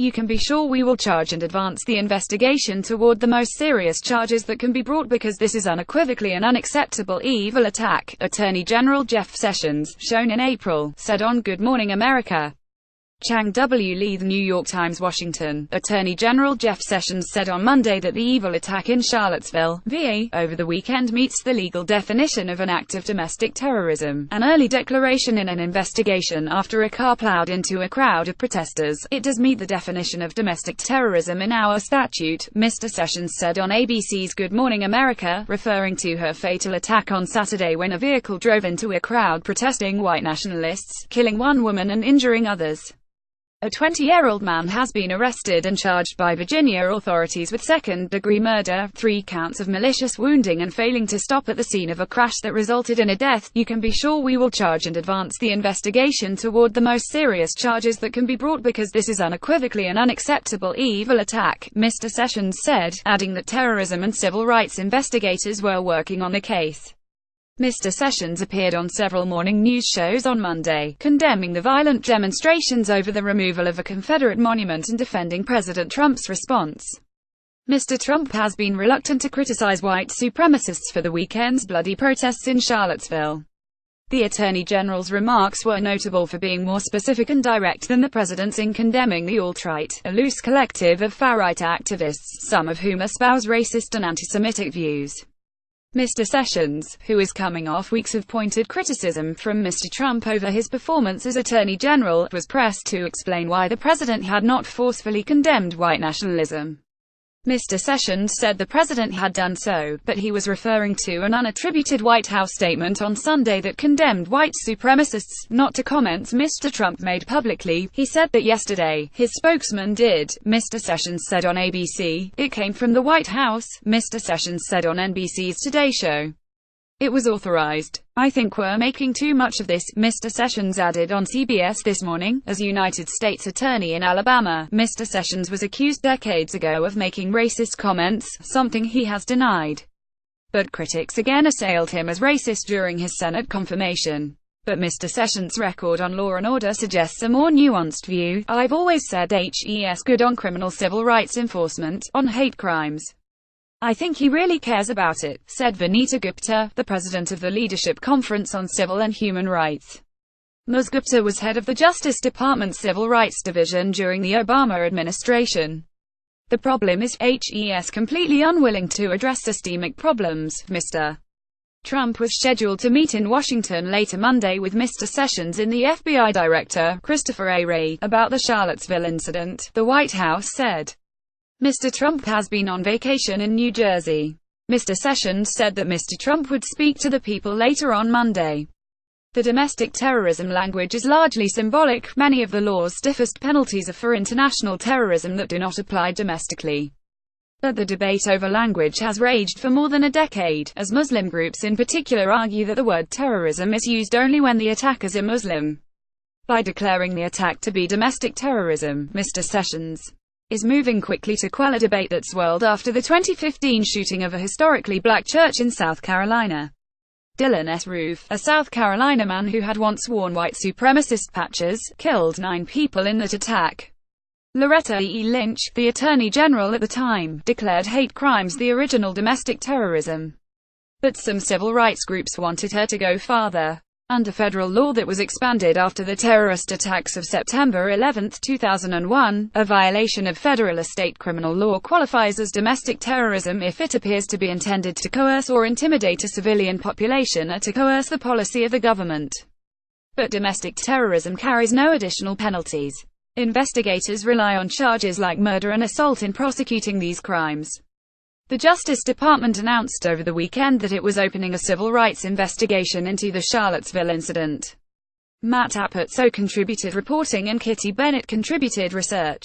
You can be sure we will charge and advance the investigation toward the most serious charges that can be brought because this is unequivocally an unacceptable evil attack, Attorney General Jeff Sessions, shown in April, said on Good Morning America. Chang W. Lee. The New York Times. Washington. Attorney General Jeff Sessions said on Monday that the evil attack in Charlottesville, VA, over the weekend meets the legal definition of an act of domestic terrorism, an early declaration in an investigation after a car plowed into a crowd of protesters. It does meet the definition of domestic terrorism in our statute, Mr. Sessions said on ABC's Good Morning America, referring to her fatal attack on Saturday when a vehicle drove into a crowd protesting white nationalists, killing one woman and injuring others. A 20-year-old man has been arrested and charged by Virginia authorities with second-degree murder, 3 counts of malicious wounding and failing to stop at the scene of a crash that resulted in a death. You can be sure we will charge and advance the investigation toward the most serious charges that can be brought because this is unequivocally an unacceptable evil attack, Mr. Sessions said, adding that terrorism and civil rights investigators were working on the case. Mr. Sessions appeared on several morning news shows on Monday, condemning the violent demonstrations over the removal of a Confederate monument and defending President Trump's response. Mr. Trump has been reluctant to criticize white supremacists for the weekend's bloody protests in Charlottesville. The Attorney General's remarks were notable for being more specific and direct than the president's in condemning the alt-right, a loose collective of far-right activists, some of whom espouse racist and anti-Semitic views. Mr. Sessions, who is coming off weeks of pointed criticism from Mr. Trump over his performance as Attorney General, was pressed to explain why the president had not forcefully condemned white nationalism. Mr. Sessions said the president had done so, but he was referring to an unattributed White House statement on Sunday that condemned white supremacists, not to comments Mr. Trump made publicly. He said that yesterday, his spokesman did, Mr. Sessions said on ABC. It came from the White House, Mr. Sessions said on NBC's Today Show. It was authorized. I think we're making too much of this, Mr. Sessions added on CBS This Morning. As United States Attorney in Alabama, Mr. Sessions was accused decades ago of making racist comments, something he has denied. But critics again assailed him as racist during his Senate confirmation. But Mr. Sessions' record on law and order suggests a more nuanced view. I've always said he's good on criminal civil rights enforcement, on hate crimes. I think he really cares about it, said Vanita Gupta, the president of the Leadership Conference on Civil and Human Rights. Ms. Gupta was head of the Justice Department's Civil Rights Division during the Obama administration. The problem is, he's completely unwilling to address systemic problems. Mr. Trump was scheduled to meet in Washington later Monday with Mr. Sessions and the FBI Director, Christopher A. Wray, about the Charlottesville incident, the White House said. Mr. Trump has been on vacation in New Jersey. Mr. Sessions said that Mr. Trump would speak to the people later on Monday. The domestic terrorism language is largely symbolic. Many of the law's stiffest penalties are for international terrorism that do not apply domestically. But the debate over language has raged for more than a decade, as Muslim groups in particular argue that the word terrorism is used only when the attackers are Muslim. By declaring the attack to be domestic terrorism, Mr. Sessions is moving quickly to quell a debate that swirled after the 2015 shooting of a historically black church in South Carolina. Dylan S. Roof, a South Carolina man who had once worn white supremacist patches, killed 9 people in that attack. Loretta E. Lynch, the Attorney General at the time, declared hate crimes the original domestic terrorism. But some civil rights groups wanted her to go farther. Under federal law that was expanded after the terrorist attacks of September 11, 2001, a violation of federal or state criminal law qualifies as domestic terrorism if it appears to be intended to coerce or intimidate a civilian population or to coerce the policy of the government. But domestic terrorism carries no additional penalties. Investigators rely on charges like murder and assault in prosecuting these crimes. The Justice Department announced over the weekend that it was opening a civil rights investigation into the Charlottesville incident. Matt Apatso contributed reporting and Kitty Bennett contributed research.